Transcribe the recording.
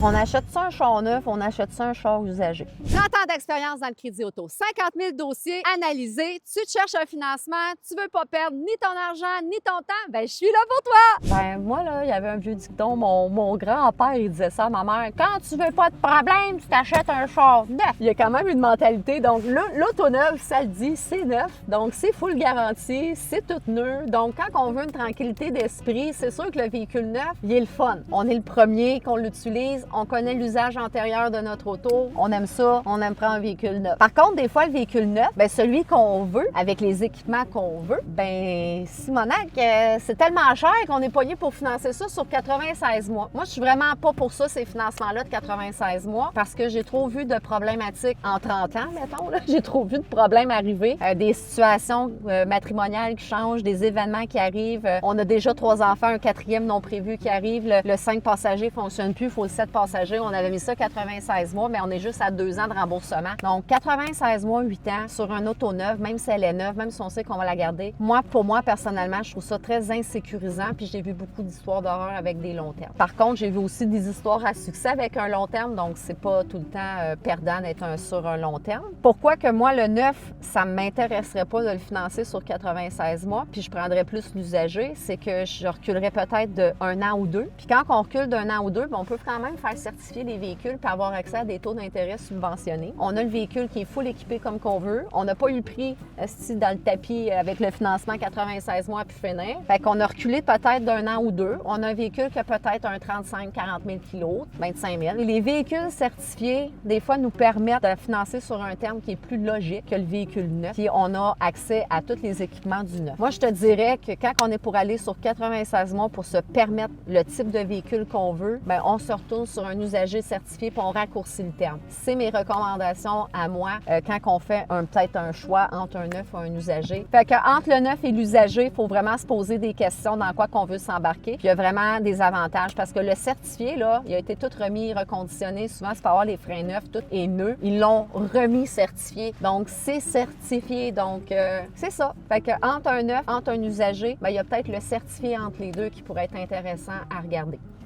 On achète ça un char neuf, on achète ça un char usagé. 30 ans d'expérience dans le crédit auto, 50 000 dossiers analysés, tu te cherches un financement, tu veux pas perdre ni ton argent ni ton temps, ben je suis là pour toi! Ben moi, là, il y avait un vieux dicton, mon grand-père, il disait ça à ma mère. Quand tu veux pas de problème, tu t'achètes un char neuf. Il y a quand même une mentalité. Donc là, l'auto neuve, ça le dit, c'est neuf. Donc c'est full garantie, c'est tout neuf. Donc quand on veut une tranquillité d'esprit, c'est sûr que le véhicule neuf, il est le fun. On est le premier qu'on l'utilise, on connaît l'usage antérieur de notre auto, on aime ça, on aime prendre un véhicule neuf. Par contre, des fois, le véhicule neuf, ben celui qu'on veut, avec les équipements qu'on veut, ben Simonac, c'est tellement cher qu'on est pogné pour financer ça sur 96 mois. Moi, je suis vraiment pas pour ça, ces financements-là de 96 mois, parce que j'ai trop vu de problématiques en 30 ans, mettons, là. J'ai trop vu de problèmes arriver, des situations matrimoniales qui changent, des événements qui arrivent. On a déjà 3 enfants, un 4e non prévu qui arrive, le 5 passagers fonctionne plus, il faut le 7 passagers. On avait mis ça 96 mois, mais on est juste à 2 ans de remboursement. Donc, 96 mois, 8 ans sur un auto neuve, même si elle est neuve, même si on sait qu'on va la garder. Moi, pour moi, personnellement, je trouve ça très insécurisant, puis j'ai vu beaucoup d'histoires d'horreur avec des longs termes. Par contre, j'ai vu aussi des histoires à succès avec un long terme, donc c'est pas tout le temps perdant d'être sur un long terme. Pourquoi que moi, le neuf, ça ne m'intéresserait pas de le financer sur 96 mois, puis je prendrais plus l'usager, c'est que je reculerais peut-être de 1 an ou 2. Puis quand on recule d'1 an ou 2, on peut quand même faire certifier les véhicules pour avoir accès à des taux d'intérêt subventionnés. On a le véhicule qui est full équipé comme qu'on veut. On n'a pas eu le prix dans le tapis avec le financement 96 mois puis finir. Fait qu'on a reculé peut-être d'1 an ou 2. On a un véhicule qui a peut-être un 35-40 000 kg, 25 000. Et les véhicules certifiés, des fois, nous permettent de financer sur un terme qui est plus logique que le véhicule neuf. Puis on a accès à tous les équipements du neuf. Moi, je te dirais que quand on est pour aller sur 96 mois pour se permettre le type de véhicule qu'on veut, bien, on se retourne sur un usager certifié puis on raccourcit le terme. C'est mes recommandations à moi quand on fait peut-être un choix entre un neuf ou un usager. Fait que entre le neuf et l'usager, il faut vraiment se poser des questions dans quoi qu'on veut s'embarquer. Puis il y a vraiment des avantages parce que le certifié, là, il a été tout remis, reconditionné. Souvent, c'est pour avoir les freins neufs, tout est neuf. Ils l'ont remis certifié. Donc, c'est certifié. Donc, c'est ça. Fait que entre un neuf, entre un usager, bien, il y a peut-être le certifié entre les deux qui pourrait être intéressant à regarder.